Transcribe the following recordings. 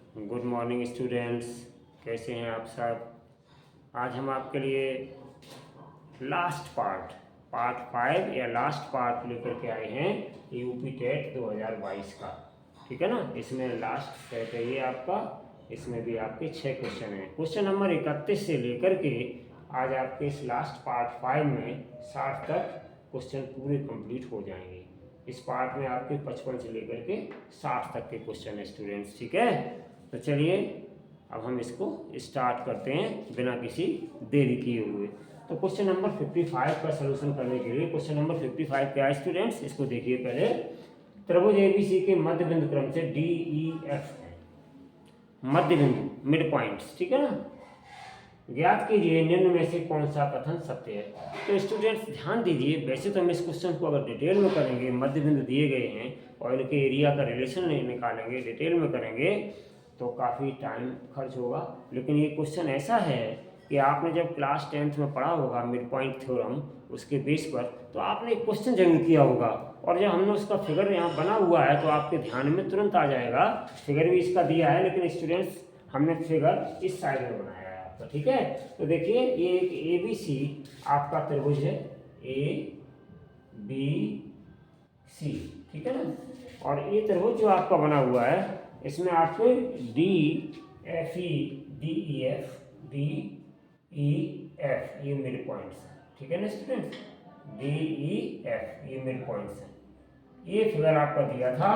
Good morning students, कैसे हैं आप सब। आज हम आपके लिए लास्ट पार्ट 5 या लास्ट पार्ट लेकर के आए हैं यूपी टेट 2022 का। ठीक है ना। इसमें लास्ट सेट है ये आपका। इसमें भी आपके 6 क्वेश्चन हैं। क्वेश्चन नंबर 31 से लेकर के आज आपके इस लास्ट पार्ट 5 में 60 तक क्वेश्चन पूरे कंप्लीट हो जाएंगे। इस पार्ट में आपके 55 से लेकर के 60 तक के क्वेश्चन है स्टूडेंट्स। ठीक है, तो चलिए अब हम इसको स्टार्ट करते हैं बिना किसी देरी किए हुए। तो क्वेश्चन नंबर 55 का सलूशन करने के लिए, क्वेश्चन नंबर 55 क्या है स्टूडेंट्स, इसको देखिए पहले। त्रिभुज एबीसी के मध्य बिंदु क्रम से डी ई एफ है, मध्य बिंदु मिड पॉइंट्स। ठीक है ना। ज्ञात कीजिए निम्न में से कौन सा कथन सत्य है। तो स्टूडेंट्स ध्यान दीजिए, वैसे तो हम इस क्वेश्चन को अगर डिटेल में करेंगे, मध्य बिंदु दिए गए हैं और इनके एरिया का रिलेशन निकालेंगे, डिटेल में करेंगे तो काफ़ी टाइम खर्च होगा। लेकिन ये क्वेश्चन ऐसा है कि आपने जब क्लास 10th में पढ़ा होगा मिड पॉइंट थ्योरम, उसके बेस पर तो आपने एक क्वेश्चन जरूर किया होगा। और जब हमने उसका फिगर यहाँ बना हुआ है तो आपके ध्यान में तुरंत आ जाएगा। फिगर भी इसका दिया है, लेकिन स्टूडेंट्स हमने फिगर इस साइड में बनाया है आपका। ठीक है, तो देखिए ये एक ए बी सी आपका त्रिभुज है, ए बी सी। ठीक है ना। और ये त्रिभुज जो आपका बना हुआ है इसमें आपके डी एफ ये मिड पॉइंट्स हैं। ठीक है ना स्टूडेंट, डी ई एफ ये मिड पॉइंट्स हैं। ये फिगर आपका दिया था,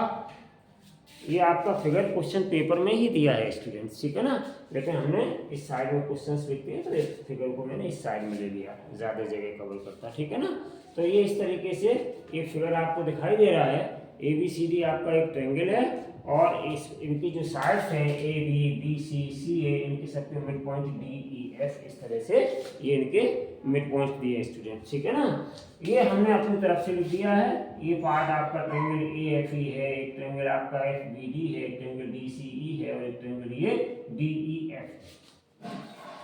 ये आपका फिगर क्वेश्चन पेपर में ही दिया है स्टूडेंट्स। ठीक है ना। लेकिन हमने इस साइड में क्वेश्चंस लिखते हैं तो इस फिगर को मैंने इस साइड में ले लिया, ज़्यादा जगह कवर करता। ठीक है ना। तो ये इस तरीके से ये फिगर आपको दिखाई दे रहा है। ए बी सी डी आपका एक ट्रायंगल है और इस इनकी जो साइड्स हैं ए बी बी सी सी ए, इनके सबके mid point D E F, इस तरह से ये इनके मिड पॉइंट दिए स्टूडेंट। ठीक है ना। ये हमने अपनी तरफ से लिख दिया है। ये पार्ट आपका ट्रायंगल ए एफ ई है, एक ट्रायंगल आपका एफ बी डी है, एक ट्रायंगल डी सी ई है और एक ट्रायंगल ये डी ई एफ।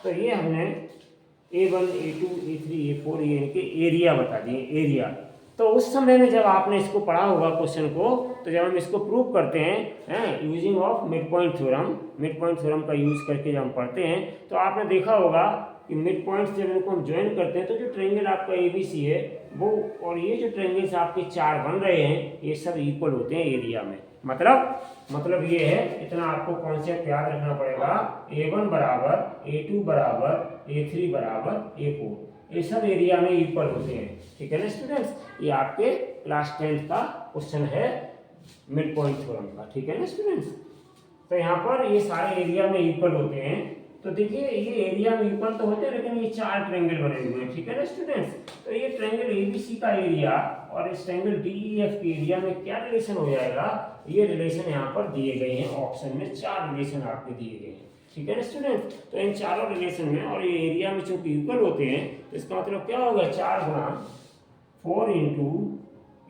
तो ये हमने A1 A2 A3 A4 ये इनके एरिया बता दिए, एरिया। तो उस समय में जब आपने इसको पढ़ा होगा क्वेश्चन को, तो जब हम इसको प्रूव करते हैं using of mid point theorem का यूज करके जब हम पढ़ते हैं तो आपने देखा होगा कि मिड पॉइंट्स जब इनको हम ज्वाइन करते हैं तो जो ट्रायंगल आपका ए बी सी है वो, और ये जो ट्रायंगल्स आपके 4 बन रहे हैं, ये सब इक्वल होते हैं एरिया में। मतलब ये है, इतना आपको कॉन्सेप्ट याद रखना पड़ेगा। A1 बराबर A2 बराबर A3 बराबर A4, ये सब एरिया में इक्वल होते हैं। ठीक है ना स्टूडेंट्स, ये आपके क्लास 10th का क्वेश्चन है मिड पॉइंट थ्योरम का। ठीक है ना स्टूडेंट्स। तो यहाँ पर ये सारे एरिया में इक्वल होते हैं। तो देखिए ये एरिया में इक्वल तो होते हैं, लेकिन ये 4 ट्रायंगल बने हुए हैं। ठीक है ना स्टूडेंट्स। तो ये ट्रायंगल एबीसी का एरिया और इस ट्रायंगल डीईएफ के एरिया में क्या रिलेशन हो जाएगा, ये रिलेशन यहाँ पर दिए गए हैं ऑप्शन में। 4 रिलेशन आपके दिए गए हैं। ठीक है ना स्टूडेंट। तो इन चारों रिलेशन में और ये एरिया में चूंकि इक्वल होते हैं तो इसका मतलब क्या होगा, 4 गुना 4 इंटू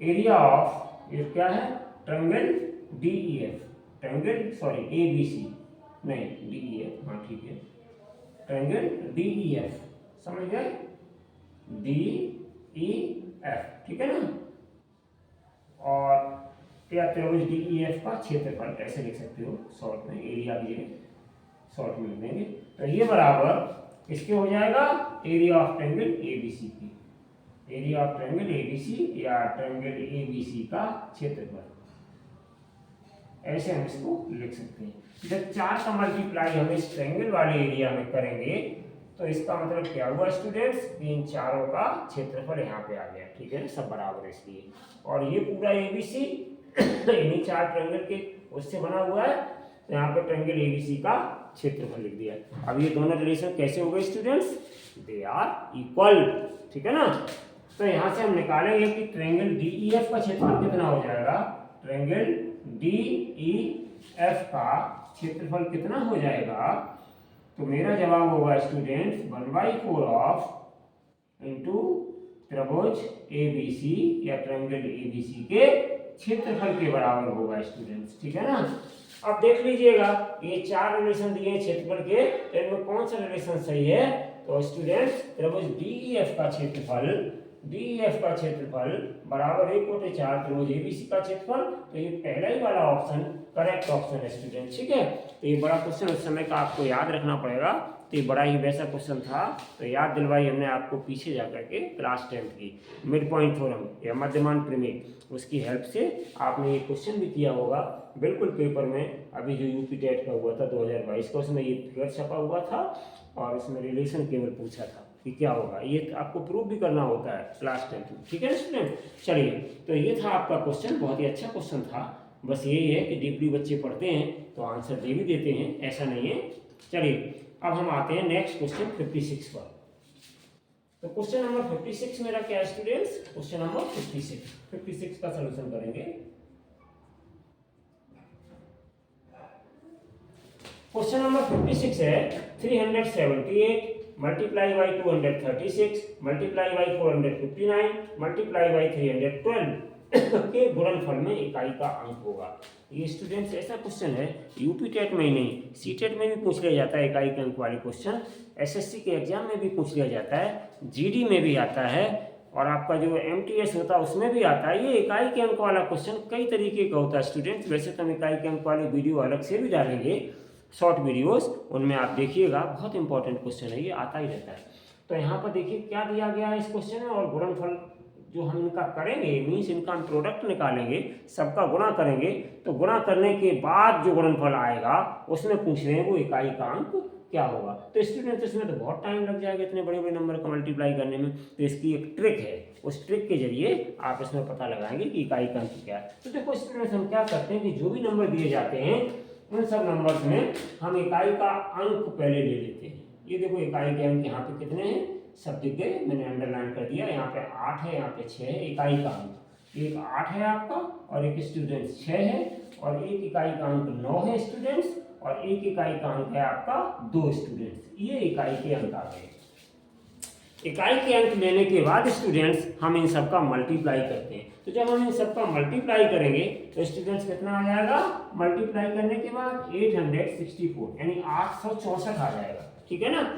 एरिया ऑफ, ये क्या है, triangle DEF, triangle sorry A B C नहीं डीईएफ, हाँ ठीक है, ट्रायंगल डीईएफ, समझ गए, डीईएफ। ठीक है ना। और क्या त्रिभुज डीईएफ का क्षेत्रफल ऐसे लिख सकते हो शॉर्ट में, एरिया भी शॉर्ट में लिख देंगे। तो ये बराबर किसके हो जाएगा, एरिया ऑफ ट्रायंगल एबीसी की, एरिया ऑफ ट्रायंगल एबीसी या ट्रायंगल एबीसी का क्षेत्रफल, ऐसे हम इसको लिख सकते हैं। जब 4 का मल्टीप्लाई हम इस ट्रायंगल वाले एरिया में करेंगे तो इसका मतलब क्या हुआ स्टूडेंट्स, इन चारों का क्षेत्रफल यहाँ पे आ गया। ठीक है ना, सब बराबर है इसलिए। और ये पूरा एबीसी इन्हीं 4 ट्रायंगल के उससे बना हुआ है, तो यहाँ पे ट्रायंगल एबीसी का क्षेत्रफल लिख दिया। अब ये दोनों रिलेशन कैसे हो गए स्टूडेंट्स, दे आर इक्वल। ठीक है ना। तो यहाँ से हम निकालेंगे कि ट्रायंगल डीईएफ का क्षेत्रफल कितना हो जाएगा, ट्रायंगल डीईएफ का क्षेत्रफल कितना हो जाएगा। तो मेरा जवाब होगा स्टूडेंट्स 1/4 ऑफ इंटू त्रिभुज एबीसी या ट्रायंगल एबीसी के क्षेत्रफल के बराबर होगा स्टूडेंट्स। ठीक है ना। अब देख लीजिएगा ये 4 रिलेशन दिए हैं क्षेत्रफल के, तो इनमें कौन सा रिलेशन सही है। तो स्टूडेंट्स त्रिभुज डीईएफ का क्षेत्रफल डी ई एफ का क्षेत्रफल बराबर 1/4 क्रोज एबीसी का क्षेत्रफल। तो ये पहला ही वाला ऑप्शन करेक्ट ऑप्शन है स्टूडेंट, ठीक है। तो ये बड़ा क्वेश्चन उस समय का आपको याद रखना पड़ेगा, तो ये बड़ा ही वैसा क्वेश्चन था, तो याद दिलवाई हमने आपको पीछे जाकर के क्लास 10th की मिड पॉइंट थ्योरम या मध्यमान प्रमेय, उसकी हेल्प से आपने ये क्वेश्चन भी किया होगा बिल्कुल पेपर में। अभी जो यूपी टेट का हुआ था 2022 का, उसमें ये फिगर छपा हुआ था और इसमें रिलेशन केवल पूछा था कि क्या होगा, ये आपको प्रूव भी करना होता है क्लास 10th में, ठीक है ना स्टूडेंट। चलिए, तो ये था आपका क्वेश्चन, बहुत ही अच्छा क्वेश्चन था। बस यही है कि डीपली बच्चे पढ़ते हैं तो आंसर दे भी देते हैं, ऐसा नहीं है। चलिए, अब हम आते हैं नेक्स्ट क्वेश्चन 56 पर। तो क्वेश्चन नंबर 56 मेरा क्या है स्टूडेंट्स, क्वेश्चन नंबर 56 का सलूशन करेंगे। क्वेश्चन नंबर 56 है 378 multiply by 236 multiply by 459 multiply by 312 के गुणनफल में इकाई का अंक होगा। ये स्टूडेंट्स ऐसा क्वेश्चन है, यूपी टेट में ही नहीं, सी टेट में भी पूछ लिया जाता है इकाई के अंक वाले क्वेश्चन, एसएससी के एग्जाम में भी पूछ लिया जाता है, जीडी में भी आता है, और आपका जो एमटीएस होता है उसमें भी आता है। ये इकाई के अंक वाला क्वेश्चन कई तरीके का होता है स्टूडेंट्स। वैसे तो हम इकाई के अंक वाले वीडियो अलग से भी डालेंगे, शॉर्ट वीडियोस, उनमें आप देखिएगा, बहुत इंपॉर्टेंट क्वेश्चन है, ये आता ही रहता है। तो यहाँ पर देखिए क्या दिया गया है इस क्वेश्चन में, और गुणनफल जो हम इनका करेंगे मीन्स इनका हम प्रोडक्ट निकालेंगे, सबका गुणा करेंगे, तो गुणा करने के बाद जो गुणनफल आएगा उसमें पूछ रहे हैं वो इकाई का अंक क्या होगा। तो स्टूडेंट्स इसमें तो बहुत टाइम लग जाएगा इतने बड़े बड़े नंबर का मल्टीप्लाई करने में, तो इसकी एक ट्रिक है, उस ट्रिक के जरिए आप इसमें पता लगाएंगे कि इकाई का अंक क्या है। तो देखो स्टूडेंट्स, हम क्या करते हैं कि जो भी नंबर दिए जाते हैं उन सब नंबर्स में हम इकाई का अंक पहले ले लेते हैं। ये देखो इकाई के अंक यहाँ पे कितने हैं, सब दिख गए, मैंने अंडरलाइन कर दिया, यहाँ पे 8 है, यहाँ पे 6 है इकाई का अंक। एक 8 है आपका, और एक स्टूडेंट्स 6 है, और एक इकाई का अंक 9 है स्टूडेंट्स, और एक इकाई का अंक है आपका 2 स्टूडेंट्स। ये इकाई के अंक आ गए। इकाई के अंक लेने के बाद स्टूडेंट्स हम इन सब का मल्टीप्लाई करते हैं। तो जब हम इन सब का मल्टीप्लाई करेंगे तो स्टूडेंट्स कितना आ जाएगा, मल्टीप्लाई करने के बाद 864 यानी 864 आ जाएगा, ठीक है ना।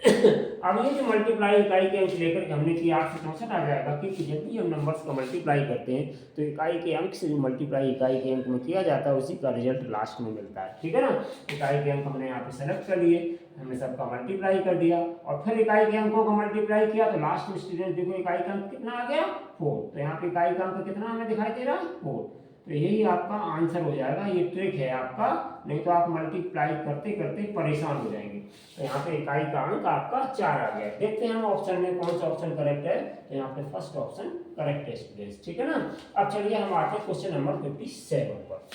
अब ये जो मल्टीप्लाई इकाई के अंक लेकर के हमने किया 864 आ जाएगा, क्योंकि जब भी हम नंबर्स का मल्टीप्लाई करते हैं तो इकाई के अंक से जो मल्टीप्लाई इकाई के अंक में किया जाता है उसी का रिजल्ट लास्ट में मिलता है, ठीक है ना। इकाई के अंक हमने यहाँ पे सेलेक्ट कर लिए, हमने सबका मल्टीप्लाई कर दिया, और फिर इकाई के अंकों को मल्टीप्लाई किया, तो लास्ट में स्टूडेंट देखो इकाई का अंक कितना आ गया 4। तो यहाँ पे इकाई का अंक कितना हमें दिखाई दे रहा है 4। तो यही आपका आंसर हो जाएगा, ये ट्रिक है आपका, नहीं तो आप मल्टीप्लाई करते करते परेशान हो जाएंगे। तो यहाँ पे इकाई का अंक आपका 4 आ गया। देखते हैं हम ऑप्शन में कौन सा ऑप्शन करेक्ट है, तो यहाँ पे फर्स्ट ऑप्शन करेक्ट है स्टूडेंट्स, ठीक है ना। अब चलिए हम आते हैं क्वेश्चन नंबर 57 पर,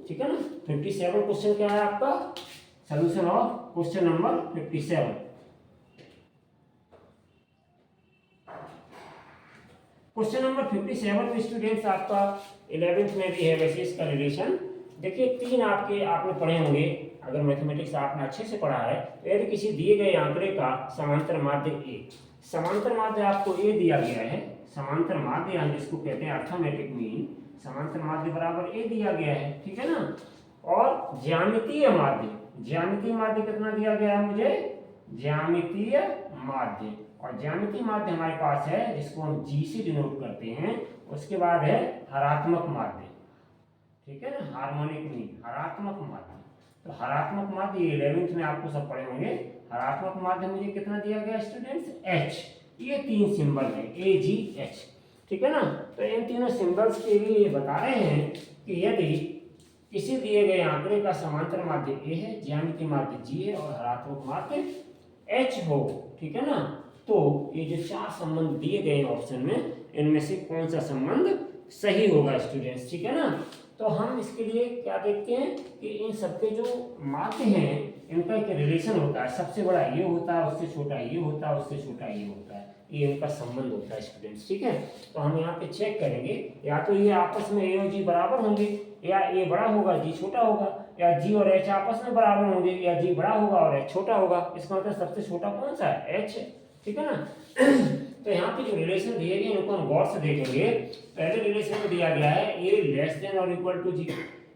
ठीक है ना। 57 क्वेश्चन क्या है आपका, solution of question number 57। Question number 57 में स्टूडेंट्स आपका 11th में भी है वैसे इसका रिलेशन। देखिए 3 आपने पढ़े होंगे, अगर मैथमेटिक्स आपने अच्छे से पढ़ा है, तो यदि किसी दिए गए आंकड़े का समांतर माध्य ए, समांतर माध्य आपको ए दिया गया है, समांतर माध्य हम जिसको कहते हैं अर्थमेटिक मीन, समांतर माध्य बराबर ए दिया गया है, ठीक है ना। और ज्यामितीय माध्य, ज्यामितीय माध्य कितना दिया गया है मुझे, ज्यामितीय माध्य, और ज्यामितीय माध्य हमारे पास है जिसको हम जी से डिनोट करते हैं। उसके बाद है हरात्मक माध्य, ठीक है ना, हार्मोनिक मीन, हरात्मक माध्य। तो हरात्मक माध्य 11th में आपको सब पढ़े होंगे। हरात्मक माध्य मुझे कितना दिया गया स्टूडेंट्स, एच। ये 3 सिंबल है ए जी एच, ठीक है ना। तो इन तीनों सिंबल्स के लिए बता रहे हैं कि यदि किसी दिए गए आंकड़े का समांतर माध्य ए है, ज्यामितीय माध्य जी है और हरात्मक माध्य एच हो, ठीक है ना, तो ये जो 4 संबंध दिए गए ऑप्शन में, इनमें से कौन सा संबंध सही होगा स्टूडेंट्स, ठीक है ना। तो हम इसके लिए क्या देखते हैं कि इन सबके जो माध्य हैं इनका एक रिलेशन होता है, सबसे बड़ा ये होता है, उससे छोटा ये होता है, उससे छोटा ये होता है, ये इनका संबंध होता है स्टूडेंट्स, ठीक है। तो हम यहाँ पे चेक करेंगे, या तो ये आपस में ए और जी बराबर होंगे, या ए बड़ा होगा जी छोटा होगा, या जी और एच आपस में बराबर होंगे, या जी बड़ा होगा और एच छोटा होगा। इसका मतलब सबसे छोटा कौन सा है, एच है, ठीक है ना। तो यहाँ पे जो रिलेशन दिए गए उनको हम गौर से देखेंगे। पहले रिलेशन में दिया गया है ए लेस देन और इक्वल टू जी,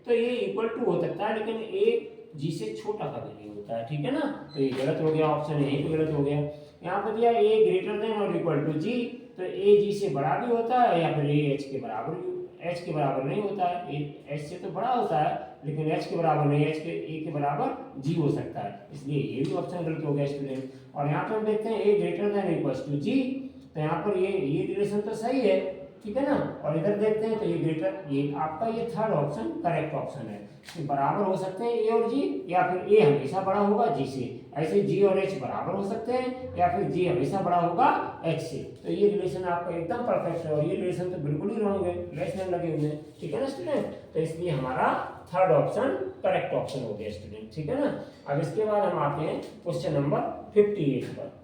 तो ये इक्वल टू हो सकता है लेकिन ए जी से छोटा कभी नहीं होता है, ठीक है ना। तो ये गलत हो गया, ऑप्शन यहीं पे गलत हो गया। यहाँ पे दिया ए ग्रेटर देन और इक्वल टू जी, तो ए जी से बड़ा भी होता है या फिर ए एच के बराबर भी, एच के बराबर नहीं होता है, ए एच से तो बड़ा होता है लेकिन एच के बराबर नहीं, एच के ए के बराबर जी हो सकता है, इसलिए ये भी ऑप्शन गलत हो गया स्टूडेंट। और यहाँ पर हम देखते हैं ए ग्रेटर देन इक्वल्स टू जी, तो यहाँ पर ये रिलेशन तो सही है, ठीक है ना। और इधर देखते हैं तो ये ग्रेटर, ये आपका ये थर्ड ऑप्शन करेक्ट ऑप्शन है कि बराबर हो सकते हैं ए और जी, या फिर ए हमेशा बड़ा होगा जी से, ऐसे जी और एच बराबर हो सकते हैं, या फिर जी हमेशा बड़ा होगा एच से। तो ये रिलेशन आपका एकदम परफेक्ट है, और ये रिलेशन तो बिल्कुल ही रॉन्ग है, लेस देन लगे हुए हैं, ठीक है ना स्टूडेंट। तो इसलिए हमारा थर्ड ऑप्शन करेक्ट ऑप्शन हो गया स्टूडेंट, ठीक है ना। अब इसके बाद हम आते हैं क्वेश्चन नंबर 58 पर।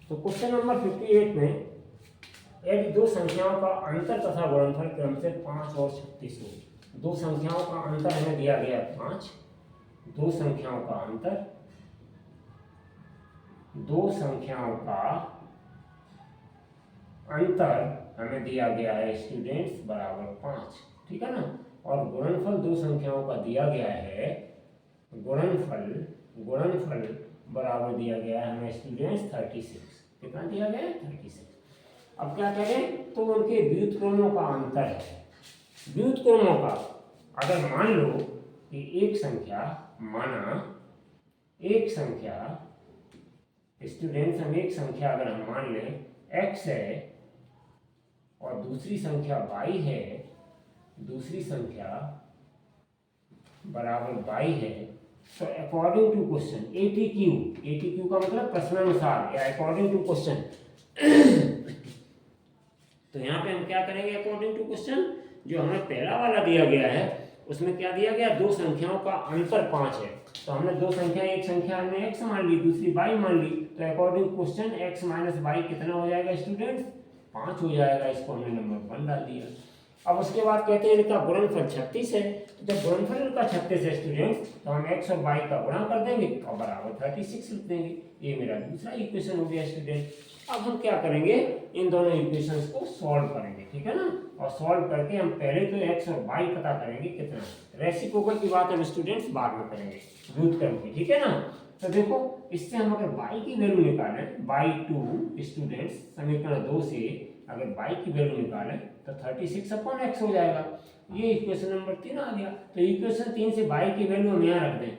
तो क्वेश्चन नंबर 58 में यदि दो संख्याओं का अंतर तथा गुणनफल क्रम से 5 और 36 हो, दो संख्याओं का अंतर हमें दिया गया 5, दो संख्याओं का अंतर, दो संख्याओं का अंतर हमें दिया गया है स्टूडेंट्स बराबर 5, ठीक है ना। और गुणनफल दो संख्याओं का दिया गया है, गुणनफल बराबर दिया गया है हमें स्टूडेंट्स 36, कितना दिया गया है 36। अब क्या करें, तो उनके व्युत्क्रमों का अंतर है, व्युत्क्रमों का, अगर मान लो कि एक संख्या, माना एक संख्या स्टूडेंट्स, हम एक संख्या अगर हम मान लें x है और दूसरी संख्या y है, दूसरी संख्या बराबर y है, तो अकॉर्डिंग टू क्वेश्चन ATQ का मतलब प्रश्नानुसार या अकॉर्डिंग टू क्वेश्चन, तो यहाँ पे हम क्या करेंगे अकॉर्डिंग टू क्वेश्चन, जो हमें पहला वाला दिया गया है उसमें क्या दिया गया, दो संख्याओं का अंतर 5 है, तो हमने दो संख्या, एक संख्या हमने x मान ली, दूसरी y मान ली, तो according question x minus y कितना हो जाएगा स्टूडेंट्स, 5 हो जाएगा, इसको हमने नंबर 1 डाल दिया। अब उसके बाद कहते हैं इनका गुणनफल 36 है, तो जब गुणनफल इनका 36 है स्टूडेंट्स, तो हम x और y का गुणा कर देंगे और बराबर 36 लिख देंगे, ये मेरा दूसरा इक्वेशन हो गया स्टूडेंट। अब हम क्या करेंगे, इन दोनों इक्वेशंस को सॉल्व करेंगे, ठीक है ना। और सॉल्व करके हम पहले तो x और y पता करेंगे कितना, रेसिप्रोकल की बात हम स्टूडेंट्स बाद में करेंगे, व्युत्क्रम की, ठीक है ना। तो देखो इससे हम अगर y की वैल्यू निकालें, y2 स्टूडेंट्स समीकरण 2 से अगर y की वैल्यू निकालें तो 36/x हो जाएगा, ये इक्वेशन नंबर 3 आ गया। तो इक्वेशन 3 से y की वैल्यू हम यहाँ रख दें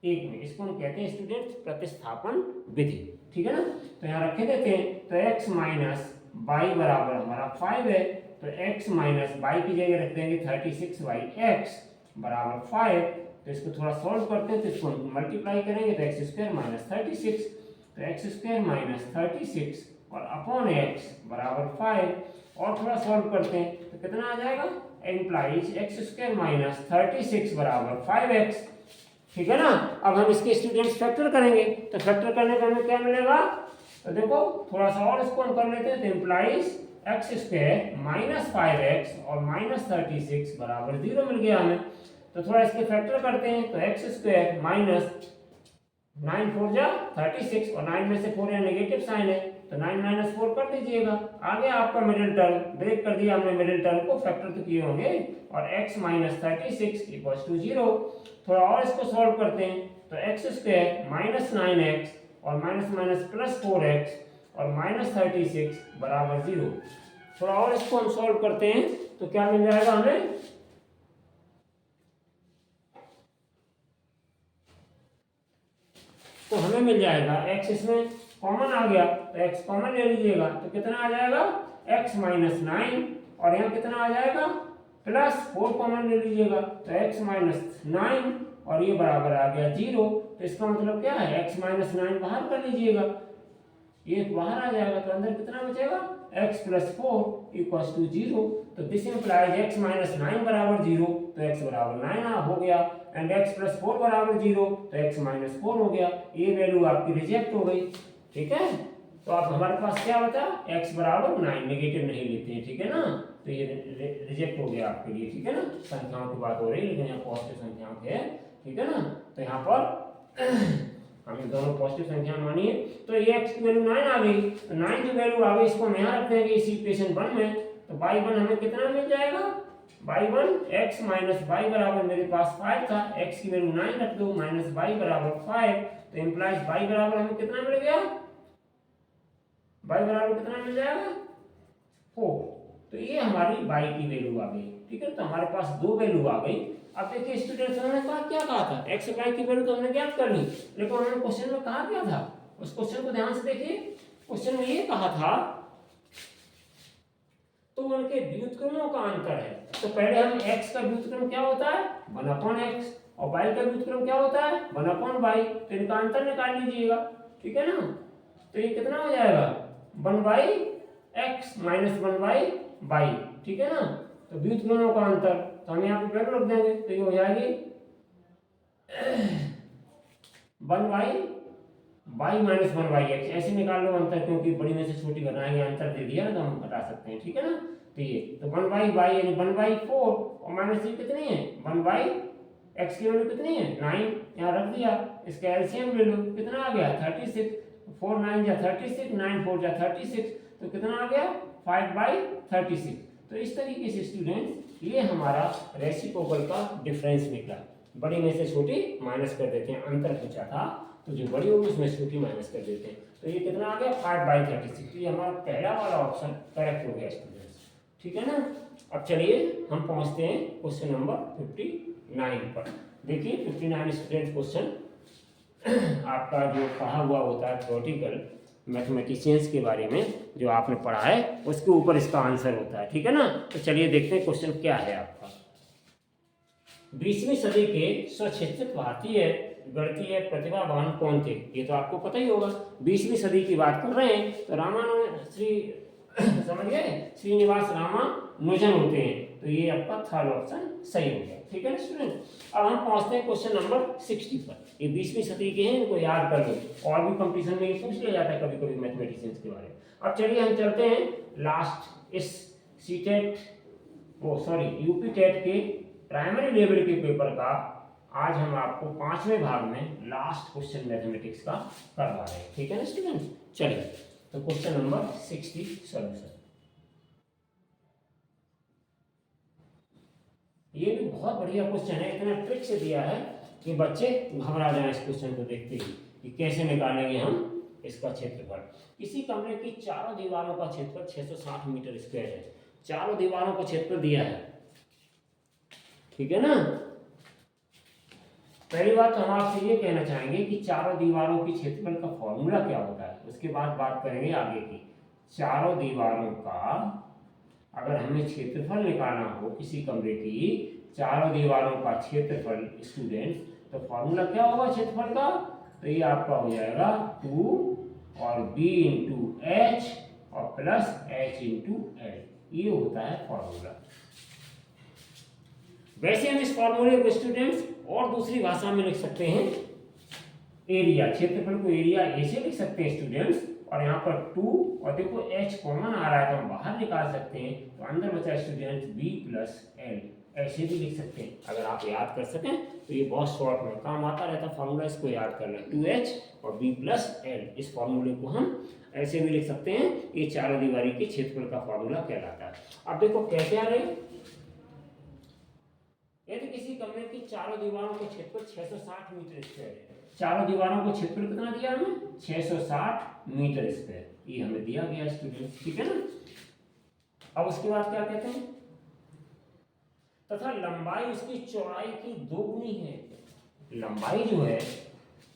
एक में, इसको हम कहते हैं स्टूडेंट्स प्रतिस्थापन विधि, ठीक है ना। तो यहाँ रखे देते हैं, तो x माइनस y बराबर हमारा 5 है, तो x माइनस y की जगह रख देंगे 36/x बराबर 5, तो इसको थोड़ा सॉल्व करते हैं, तो इसको मल्टीप्लाई करेंगे तो x² माइनस 36, तो x² माइनस 36 और अपॉन x बराबर 5, और थोड़ा सॉल्व करते हैं तो कितना आ जाएगा, इम्प्लाइज x² माइनस 36 बराबर 5x, ठीक है ना। अब हम इसके स्टूडेंट्स फैक्टर करेंगे, तो फैक्टर करने पर हमें क्या मिलेगा, तो देखो थोड़ा सा और इसको हम कर लेते हैं, तो इम्प्लाइज x² माइनस 5x और माइनस 36 बराबर 0 मिल गया हमें। तो थोड़ा इसके फैक्टर करते हैं, तो x² माइनस 9 4 जा 36 और 9 में से 4 यहाँ नेगेटिव साइन है, तो 9 माइनस 4 कर दीजिएगा, आ गया आपका मिडिल टर्म, ब्रेक कर दिया हमने मिडिल टर्म को, फैक्टर तो किए होंगे, और x माइनस 36 इक्वल्स टू 0। थोड़ा और इसको सॉल्व करते हैं, तो x² माइनस 9x और माइनस माइनस प्लस 4x और माइनस 36 बराबर 0। थोड़ा और इसको हम सॉल्व करते हैं तो क्या मिल जाएगा हमें, तो हमें मिल जाएगा x, इसमें कॉमन आ गया तो x कॉमन ले लीजिएगा, तो कितना आ जाएगा x माइनस 9 और यहाँ कितना आ जाएगा प्लस 4 कॉमन ले लीजिएगा, तो x माइनस 9 और ये बराबर आ गया 0। तो इसका मतलब क्या है, x माइनस 9 बाहर कर लीजिएगा, ये बाहर आ जाएगा, तो अंदर कितना बचेगा x प्लस 4 इक्वल्स टू 0। तो दिस इंप्लाइज x माइनस 9 बराबर 0, तो x बराबर 9 हो गया, एंड x प्लस 4 बराबर 0, तो x माइनस 4 हो गया, ये वैल्यू आपकी रिजेक्ट हो गई, ठीक है। तो तो आप हमारे पास क्या बता, x बराबर 9, नेगेटिव नहीं लेते हैं, ठीक है ना। तो ये रिजेक्ट हो गया आपके लिए, ठीक है ना। संख्याओं की बात हो रही है लेकिन यहाँ पॉजिटिव संख्याओं की है, ठीक है ना। तो यहाँ पर हमने दोनों पॉजिटिव संख्या मानी है। तो ये x की वैल्यू 9 आ गई, तो 9 जो वैल्यू आ गई इसको हम यहाँ रख देंगे इसी इक्वेशन 1 में। तो y1 हमें कितना मिल जाएगा, y1 x माइनस y बराबर मेरे पास 5 था, x की वैल्यू 9 रख दो माइनस y बराबर 5, तो इंप्लाइज y बराबर हमें कितना मिल गया, y बराबर कितना मिल जाएगा 4। तो ये हमारी y की वैल्यू आ गई, ठीक है। तो हमारे पास दो वैल्यू आ गई। अब देखिए स्टूडेंट्स, उन्होंने कहा क्या कहा था, x और y की वैल्यू तो हमने ज्ञात कर ली, लेकिन उन्होंने क्वेश्चन में कहा क्या था, उस क्वेश्चन को ध्यान से देखिए। क्वेश्चन में ये कहा था तो उनके व्युत्क्रमों का अंतर है। तो पहले हम x का व्युत्क्रम क्या होता है 1/x, और y का व्युत्क्रम क्या होता है 1/y, तो इनका अंतर निकाल लीजिएगा, ठीक है ना। तो ये कितना हो जाएगा 1/x माइनस 1/y, ठीक है ना। तो व्युत्क्रमों का अंतर, तो हम यहाँ पे ब्रैकेट रख देंगे, तो ये हो जाएगी 1/y माइनस 1/x, ऐसे निकाल लो अंतर, क्योंकि बड़ी में से छोटी घटाएंगे, अंतर दे दिया ना तो हम घटा सकते हैं, ठीक है ना। तो ये तो 1/y यानी 1/4, और माइनस ये कितनी है 1/x की वैल्यू कितनी है 9, यहाँ रख दिया। इसका एलसीएम ले लो, कितना आ गया 36, 4 9 जा 36, 9 4 जा 36, तो कितना आ गया 5/36। तो इस तरीके से स्टूडेंट्स ये हमारा रेसिप्रोकल का डिफरेंस निकला। बड़ी में से छोटी माइनस कर देते हैं, अंतर पूछा था तो जो बड़ी होगी उसमें छोटी माइनस कर देते हैं। तो ये कितना आ गया 5/36। ये हमारा पहला वाला ऑप्शन करेक्ट हो गया स्टूडेंट्स, ठीक है ना। अब चलिए हम पहुंचते हैं क्वेश्चन नंबर 59 पर। देखिए 59 स्टूडेंट क्वेश्चन आपका जो पढ़ा हुआ होता है थ्योरेटिकल मैथमेटिशियंस के बारे में जो आपने पढ़ा है उसके ऊपर इसका आंसर होता है, ठीक है ना। तो चलिए देखते हैं क्वेश्चन क्या है आपका। 20वीं सदी के स्वशिक्षित भारतीय गणितीय प्रतिभावान कौन थे, ये तो आपको पता ही होगा। 20वीं सदी की बात कर रहे हैं तो समझ गए श्रीनिवास रामानुजन होते हैं। तो ये आपका थर्ड ऑप्शन सही हो गया, ठीक है ना स्टूडेंट। अब हम पहुंचते हैं क्वेश्चन नंबर 60 पर। ये 20वीं सदी के हैं, इनको याद कर लो, और भी कंपटीशन में ये पूछ लिया जाता है कभी कभी मैथमेटिशियंस के बारे में। अब चलिए हम चलते हैं लास्ट इस यूपी टेट के प्राइमरी लेवल के पेपर का। आज हम आपको 5वें भाग में लास्ट क्वेश्चन मैथमेटिक्स का करवा रहे हैं, ठीक है ना स्टूडेंट। चलिए तो क्वेश्चन नंबर 60 सॉल्यूशन। ये भी बहुत बढ़िया क्वेश्चन है, इतना ट्रिक से दिया है कि बच्चे घबरा जाएं इस क्वेश्चन को देखते ही कि कैसे निकालेंगे हम इसका क्षेत्रफल। किसी कमरे की चारों दीवारों का क्षेत्रफल 660 मीटर स्क्वायर है। चारों दीवारों का क्षेत्रफल दिया है, ठीक है ना। पहली बात तो हम आपसे ये कहना चाहेंगे कि चारों दीवारों की क्षेत्रफल का फॉर्मूला क्या होता है, उसके बाद बात करेंगे आगे की। चारों दीवारों का अगर हमें क्षेत्रफल निकालना हो किसी कमरे की, चारों दीवारों का क्षेत्रफल स्टूडेंट, तो फॉर्मूला क्या होगा क्षेत्रफल का, तो ये आपका हो जाएगा 2 और b इंटू एच और प्लस h इंटू एल, ये होता है फॉर्मूला। वैसे हम इस फॉर्मूले को स्टूडेंट्स और दूसरी भाषा में लिख सकते हैं एरिया, क्षेत्रफल को एरिया ऐसे लिख सकते हैं स्टूडेंट्स, और यहाँ पर 2 और देखो h कॉमन आ रहा है तो हम बाहर निकाल सकते हैं, तो अंदर बचा स्टूडेंट्स b प्लस एल, ऐसे भी लिख सकते हैं। अगर आप याद कर सकें तो ये बहुत शॉर्ट में काम आता रहता है फॉर्मूला, इसको याद करना 2h और b प्लस एल। इस फॉर्मूले को हम ऐसे भी लिख सकते हैं, ये चारों दीवारी के क्षेत्रफल का फॉर्मूला कहलाता है। अब देखो कैसे आ रहे, यदि किसी कमरे की चारों दीवारों का क्षेत्रफल 660 मीटर स्क्वायर है। चारों दीवारों का क्षेत्रफल कितना दिया हमें 660 मीटर स्क्वायर, ये हमें दिया गया स्टूडेंट, ठीक है ना। अब उसके बाद क्या कहते हैं, तथा लंबाई उसकी चौड़ाई की दोगुनी है। लंबाई जो है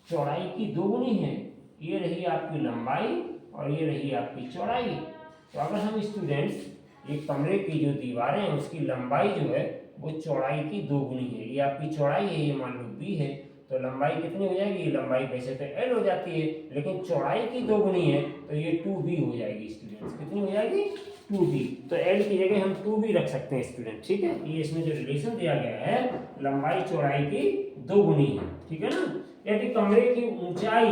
चौड़ाई की दोगुनी है, ये रही आपकी लंबाई और ये रही आपकी चौड़ाई। तो अगर हम स्टूडेंट्स ये कमरे की जो दीवारें हैं उसकी लंबाई जो है वो चौड़ाई की दोगुनी है, ये आपकी चौड़ाई है, ये मान लो b है, तो लंबाई कितनी हो जाएगी, ये लंबाई वैसे तो l हो जाती है लेकिन चौड़ाई की दोगुनी है तो ये 2b हो जाएगी स्टूडेंट्स। कितनी हो जाएगी 2b, तो l की जगह हम 2b रख सकते हैं स्टूडेंट, ठीक है। ये इसमें जो रिलेशन दिया गया है लंबाई चौड़ाई की दोगुनी है, ठीक है ना। यदि कमरे की ऊंचाई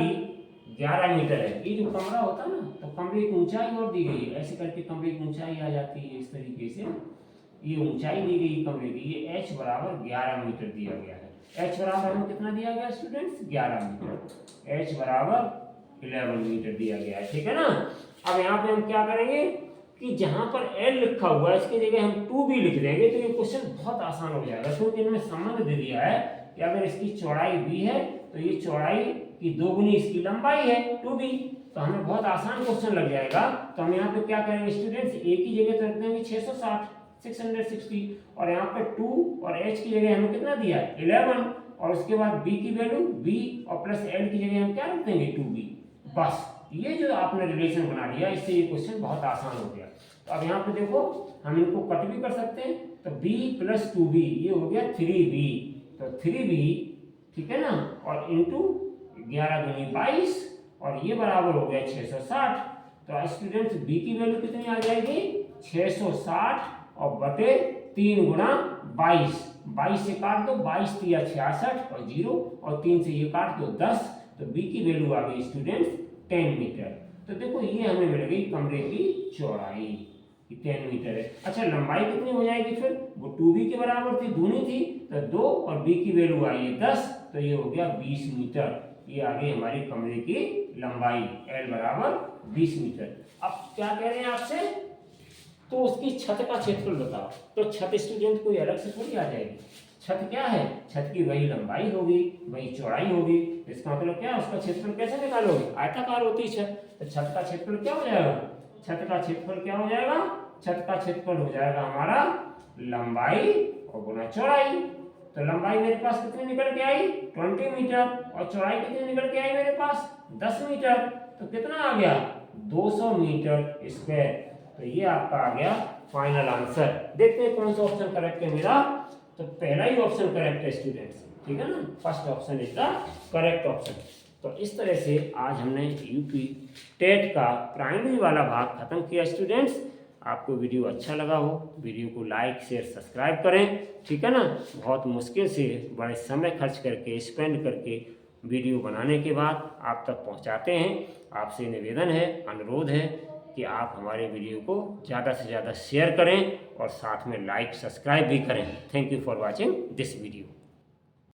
11 मीटर है, ये जो कमरा होता है ना, तो कमरे की ऊंचाई और दी गई है, ऐसे करके कमरे की ऊंचाई आ जाती है इस तरीके से। ये ऊंचाई दी गई कमरे की, ये h बराबर 11 मीटर दिया गया है। h बराबर हमें कितना दिया गया स्टूडेंट्स? 11 मीटर। h बराबर 11 मीटर दिया गया है, ठीक है ना। अब यहाँ पे हम क्या करेंगे कि जहाँ पर l लिखा हुआ है इसकी जगह हम 2b लिख देंगे, तो ये क्वेश्चन बहुत आसान हो जाएगा, क्योंकि इनमें संबंध दे दिया है कि अगर इसकी चौड़ाई b है तो ये चौड़ाई की 2 गुनी इसकी लंबाई है 2b, तो हमें बहुत आसान क्वेश्चन लग जाएगा। तो हम यहाँ पे क्या करेंगे स्टूडेंट्स, a की जगह तो रख देंगे 660 और यहाँ पे 2 और h की जगह हमें कितना दिया है 11, और उसके बाद b की वैल्यू b और प्लस l की जगह हम क्या रख देंगे 2b। बस ये जो आपने रिलेशन बना लिया, इससे ये क्वेश्चन बहुत आसान हो गया। तो अब यहाँ पे देखो हम इनको कट भी कर सकते हैं, तो b प्लस 2b ये हो गया 3b, तो 3b ठीक है ना, और इंटू 11 दूनी 22 और ये बराबर हो गया 660। तो स्टूडेंट्स b की वैल्यू कितनी आ जाएगी 660 और बटे 3 गुणा 22 से काट दो, 22 तिया 66 और 0 और 3 से ये काट दो 10, तो b की वैल्यू आ गई स्टूडेंट्स 10 मीटर। तो देखो ये हमें मिल गई कमरे की चौड़ाई 10 मीटर है। अच्छा लंबाई कितनी हो जाएगी फिर, वो 2b के बराबर थी, दूनी थी, तो 2 और b की वैल्यू आई है 10, तो ये हो गया 20 मीटर। ये आ गई हमारी कमरे की लंबाई, l बराबर 20 मीटर। अब क्या कह रहे हैं आपसे, तो उसकी छत का क्षेत्रफल बताओ। तो छत स्टूडेंट कोई अलग से थोड़ी आ जाएगी, छत क्या है, छत की वही लंबाई होगी वही चौड़ाई होगी, इसका मतलब क्या है, उसका क्षेत्रफल कैसे निकालोगे, आयताकार होती है छत, तो छत का क्षेत्रफल क्या हो जाएगा, छत का क्षेत्रफल क्या हो जाएगा, छत का क्षेत्रफल हो जाएगा हमारा लंबाई और गुना चौड़ाई। तो लंबाई मेरे पास कितनी निकल के आई 20 मीटर और चौड़ाई कितनी निकल के आई मेरे पास 10 मीटर, तो कितना आ गया 200 मीटर स्क्वायर। तो ये आपका आ गया फाइनल आंसर। देखते हैं कौन सा ऑप्शन करेक्ट है मेरा, तो पहला ही ऑप्शन करेक्ट है स्टूडेंट्स, ठीक है ना, first option is the correct option. तो इस तरह से आज हमने यूपी टेट का प्राइमरी वाला भाग खत्म किया स्टूडेंट्स। आपको वीडियो अच्छा लगा हो, वीडियो को लाइक शेयर सब्सक्राइब करें, ठीक है ना। बहुत मुश्किल से बड़े समय खर्च करके स्पेंड करके वीडियो बनाने के बाद आप तक पहुंचाते हैं। आपसे निवेदन है, अनुरोध है कि आप हमारे वीडियो को ज़्यादा से ज़्यादा शेयर करें और साथ में लाइक सब्सक्राइब भी करें। Thank you for watching this video.